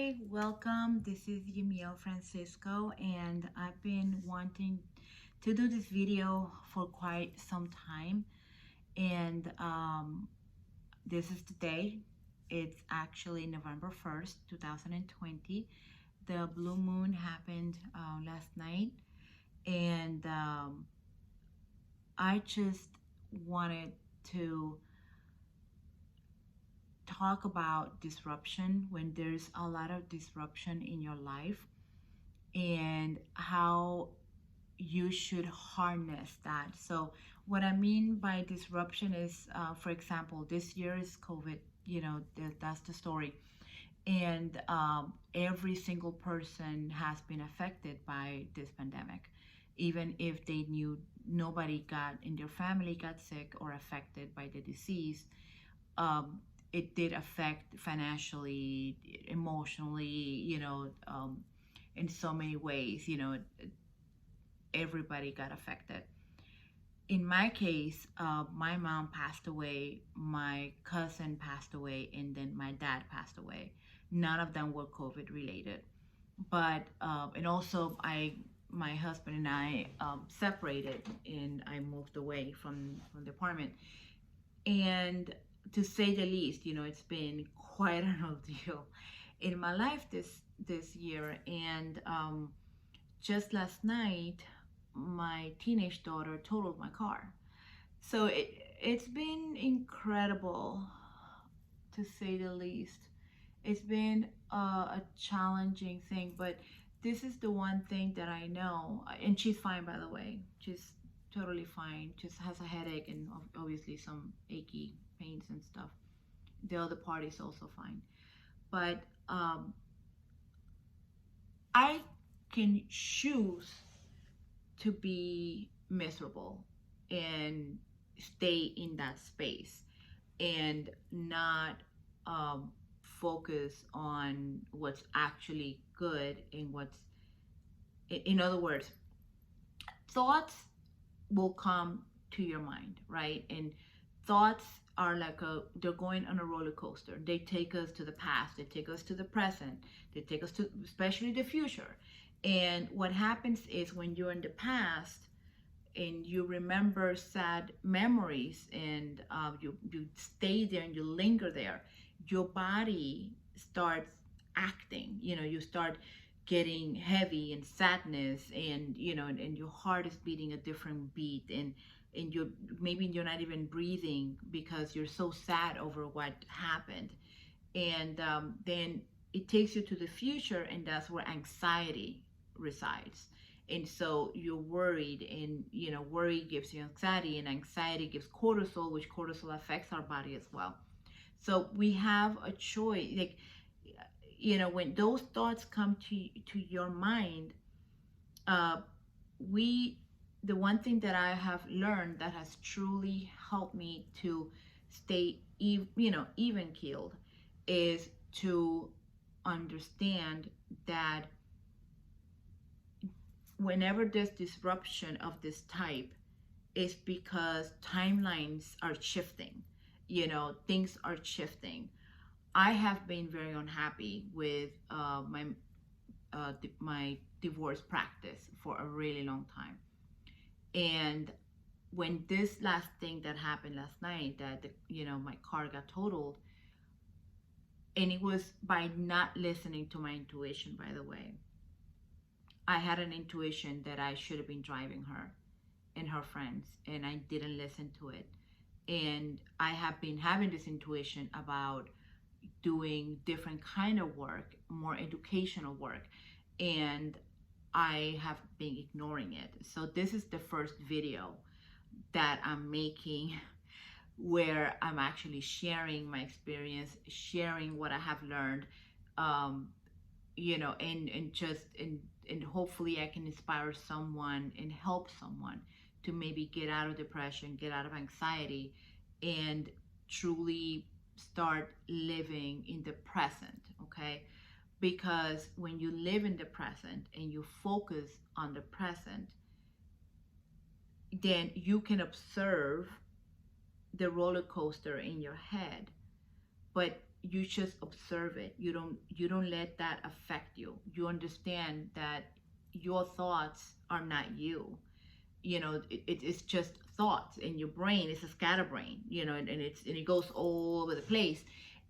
Hi, welcome. This is Yamiel Francisco, and I've been wanting to do this video for quite some time. And this is the day. It's actually November 1st, 2020. The blue moon happened last night, and I just wanted to talk about disruption when there's a lot of disruption in your life and how you should harness that. So, what I mean by disruption is, for example, this year is COVID, that's the story. And every single person has been affected by this pandemic, even if they knew nobody got in their family got sick or affected by the disease. Um, it did affect financially, emotionally, in so many ways. Everybody got affected. In my case, my mom passed away, my cousin passed away, and then my dad passed away. None of them were COVID related, but and also my husband and I separated, and I moved away from the apartment. And to say the least, it's been quite an ordeal in my life this year. And just last night, my teenage daughter totaled my car. So it's been incredible, to say the least. It's been a challenging thing, but this is the one thing that I know. And she's fine, by the way. She's totally fine. Just has a headache and obviously some achy pains and stuff. The other part is also fine. But I can choose to be miserable and stay in that space and not focus on what's actually good and in other words, thoughts will come to your mind, right? And thoughts are like they're going on a roller coaster. They take us to the past, they take us to the present, they take us to especially the future. And what happens is when you're in the past and you remember sad memories, and you stay there and you linger there, your body starts acting. You start getting heavy and sadness, and and your heart is beating a different beat, and you're not even breathing because you're so sad over what happened. And then it takes you to the future, and that's where anxiety resides. And so you're worried, and worry gives you anxiety, and anxiety gives cortisol, which cortisol affects our body as well. So we have a choice. Like, when those thoughts come to your mind, uh we the one thing that I have learned that has truly helped me to stay even keeled is to understand that whenever there's disruption of this type, it's because timelines are shifting. Things are shifting. I have been very unhappy with my divorce practice for a really long time. And when this last thing that happened last night, that my car got totaled, and it was by not listening to my intuition, by the way. I had an intuition that I should have been driving her and her friends, and I didn't listen to it. And I have been having this intuition about doing different kind of work, more educational work, and I have been ignoring it. So this is the first video that I'm making where I'm actually sharing my experience, sharing what I have learned, um, and hopefully I can inspire someone and help someone to maybe get out of depression, get out of anxiety, and truly start living in the present. Okay, because when you live in the present and you focus on the present, then you can observe the roller coaster in your head, but you just observe it. You don't let that affect you. You understand that your thoughts are not you. You know, it's just thoughts in your brain. It's a scatterbrain, you know, and it goes all over the place.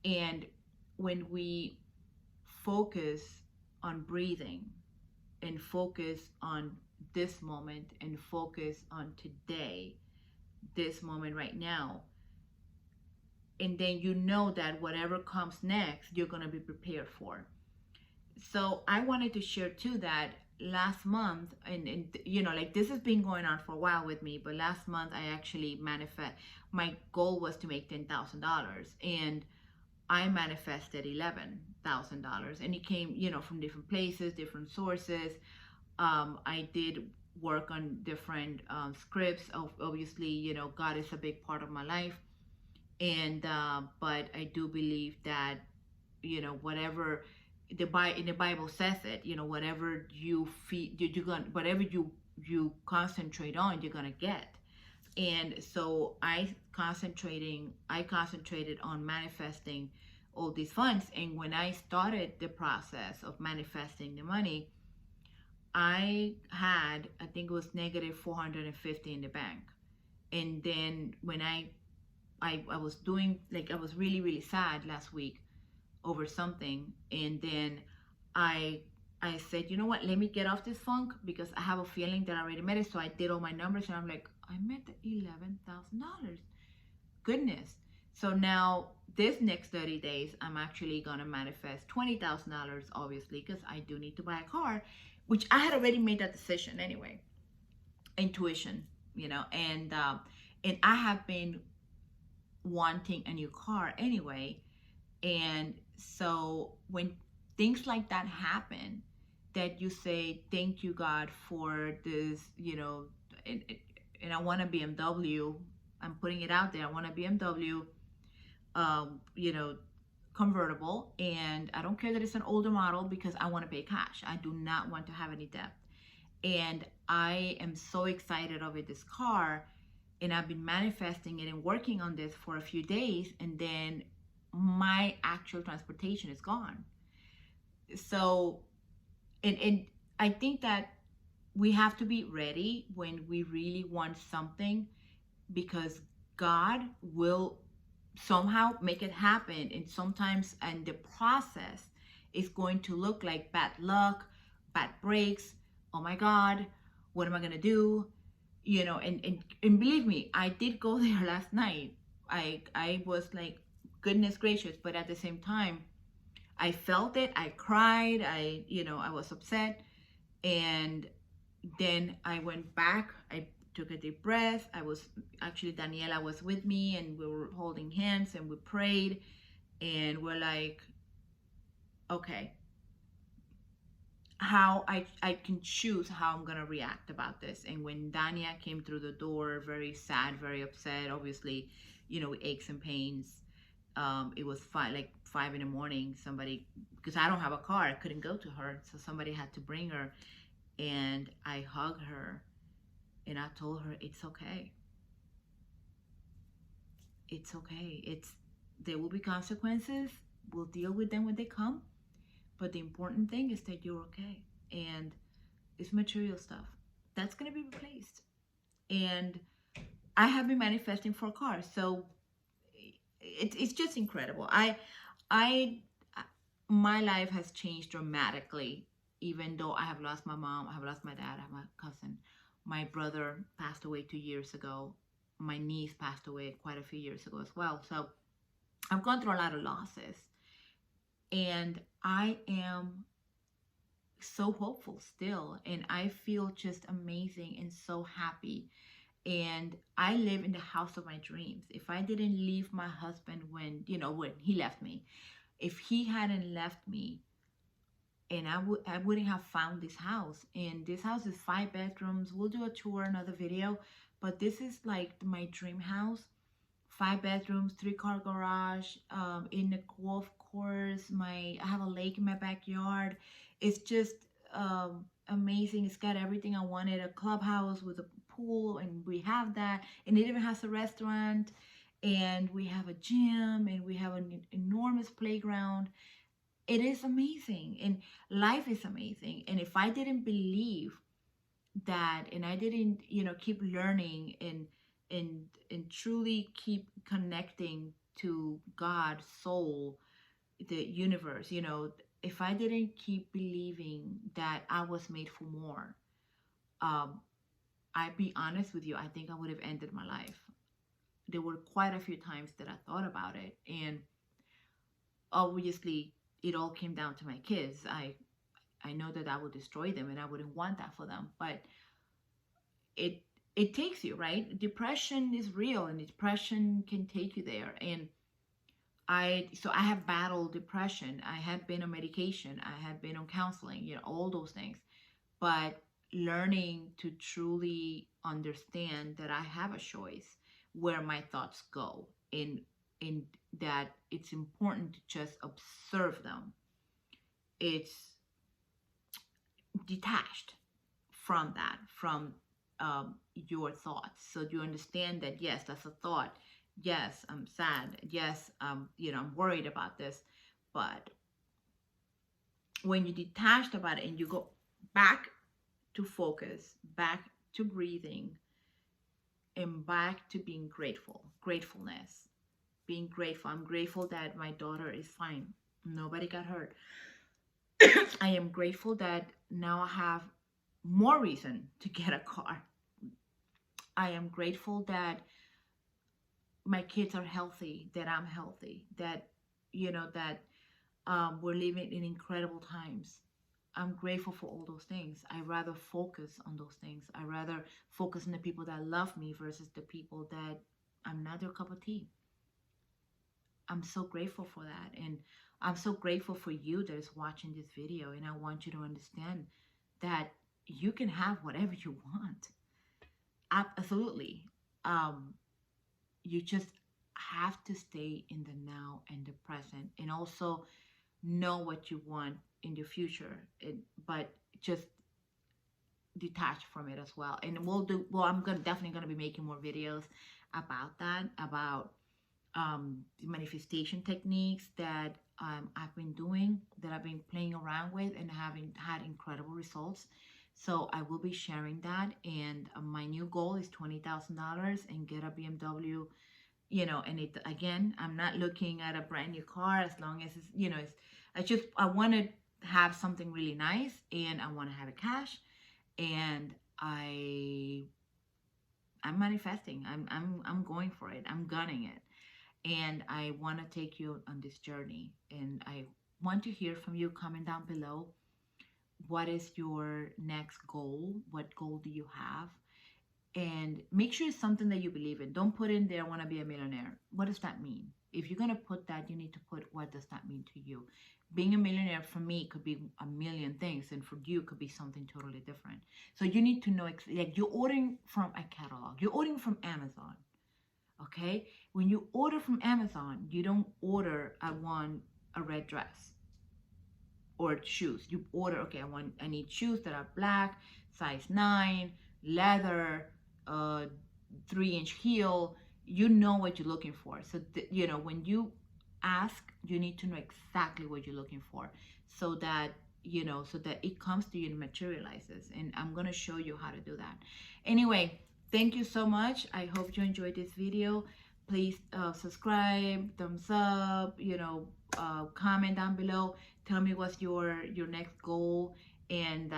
And when we focus on breathing and focus on this moment and focus on today, this moment right now, and then you know that whatever comes next, you're going to be prepared for. So I wanted to share too that last month, and you know, like this has been going on for a while with me, but last month I actually manifest. My goal was to make $10,000, and I manifested $11,000, and it came, you know, from different places, different sources. I did work on different scripts. Obviously, you know, God is a big part of my life, and but I do believe that, you know, whatever in the Bible says it, you know, whatever you feed, you're gonna, whatever you concentrate on, you're gonna get. And so I concentrated on manifesting all these funds. And when I started the process of manifesting the money, I had, I think it was negative 450 in the bank. And then when I was doing, like, I was really, really sad last week over something, and then I I said, you know what, let me get off this funk because I have a feeling that I already met it. So I did all my numbers, and I'm like, I met the $11,000. Goodness. So now this next 30 days, I'm actually gonna manifest $20,000, obviously, because I do need to buy a car, which I had already made that decision anyway. Intuition, you know, and I have been wanting a new car anyway. And so when things like that happen, that you say, thank you, God, for this, you know, and I want a BMW. I'm putting it out there. I want a BMW, you know, convertible. And I don't care that it's an older model because I want to pay cash. I do not want to have any debt. And I am so excited over this car. And I've been manifesting it and working on this for a few days. And then my actual transportation is gone. So, and I think that we have to be ready when we really want something, because God will somehow make it happen. And sometimes, and the process is going to look like bad luck, bad breaks. Oh my God, what am I gonna do? You know, and believe me, I did go there last night. I was like, goodness gracious, but at the same time, I felt it. I cried. You know, I was upset. And then I went back. I took a deep breath. I was actually, Daniela was with me, and we were holding hands and we prayed. And we're like, okay, how I can choose how I'm going to react about this. And when Dania came through the door, very sad, very upset, obviously, you know, with aches and pains, it was like 5 in the morning. Somebody, because I don't have a car, I couldn't go to her, so somebody had to bring her. And I hugged her and I told her, it's okay. It's okay. There will be consequences. We'll deal with them when they come. But the important thing is that you're okay. And it's material stuff that's going to be replaced. And I have been manifesting for a car. So it's just incredible. I my life has changed dramatically. Even though I have lost my mom, I have lost my dad, I have my cousin. My brother passed away 2 years ago. My niece passed away quite a few years ago as well. So I've gone through a lot of losses. And I am so hopeful still. And I feel just amazing and so happy. And I live in the house of my dreams. If I didn't leave my husband when, you know, when he left me, if he hadn't left me, and I wouldn't have found this house. And this house is 5 bedrooms. We'll do a tour, another video, but this is like my dream house. 5 bedrooms, 3-car garage, in the golf course. I have a lake in my backyard. It's just amazing. It's got everything I wanted. A clubhouse with a pool, and we have that. And it even has a restaurant. and we have a gym, and we have an enormous playground. It is amazing, and life is amazing. And if I didn't believe that, and I didn't, keep learning, and truly keep connecting to God, soul, the universe, if I didn't keep believing that I was made for more, um, I'd be honest with you, I think I would have ended my life. There were quite a few times that I thought about it, and obviously it all came down to my kids. I know that I would destroy them, and I wouldn't want that for them, but it it takes you, right? Depression is real, and depression can take you there. And I have battled depression. I have been on medication. I have been on counseling, all those things. But learning to truly understand that I have a choice where my thoughts go, and that it's important to just observe them. It's detached from that, from your thoughts. So you understand that, yes, that's a thought. Yes, I'm sad. Yes, I'm worried about this. But when you detached about it and you go back to focus, back to breathing, and back to being grateful, gratefulness, being grateful. I'm grateful that my daughter is fine. Nobody got hurt. I am grateful that now I have more reason to get a car. I am grateful that my kids are healthy, that I'm healthy, that we're living in incredible times. I'm grateful for all those things. I rather focus on those things. I rather focus on the people that love me versus the people that I'm not their cup of tea. I'm so grateful for that. And I'm so grateful for you that is watching this video. And I want you to understand that you can have whatever you want. Absolutely. Um, you just have to stay in the now and the present, and also know what you want in the future. But just detach from it as well. And I'm gonna definitely gonna be making more videos about that, about the manifestation techniques that I've been doing, that I've been playing around with, and having had incredible results. So I will be sharing that. And my new goal is $20,000 and get a BMW. And it, again, I'm not looking at a brand new car, as long as I want to have something really nice, and I want to have it cash, and I'm manifesting. I'm going for it. I'm gunning it. And I want to take you on this journey. And I want to hear from you. Comment down below. What is your next goal? What goal do you have? And make sure it's something that you believe in. Don't put in there, I want to be a millionaire. What does that mean? If you're going to put that, you need to put, what does that mean to you? Being a millionaire for me could be a million things, and for you could be something totally different. So you need to know, like, you're ordering from a catalog, you're ordering from Amazon. Okay? When you order from Amazon, you don't order, I want a red dress or shoes. You order, okay, I need shoes that are black, size 9, leather, 3-inch heel. You know what you're looking for. So when you ask, you need to know exactly what you're looking for, so that it comes to you and materializes. And I'm going to show you how to do that. Anyway, thank you so much. I hope you enjoyed this video. Please subscribe, thumbs up, comment down below. Tell me what's your next goal, and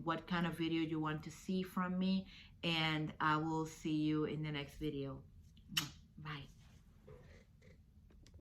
what kind of video you want to see from me. And I will see you in the next video. Bye.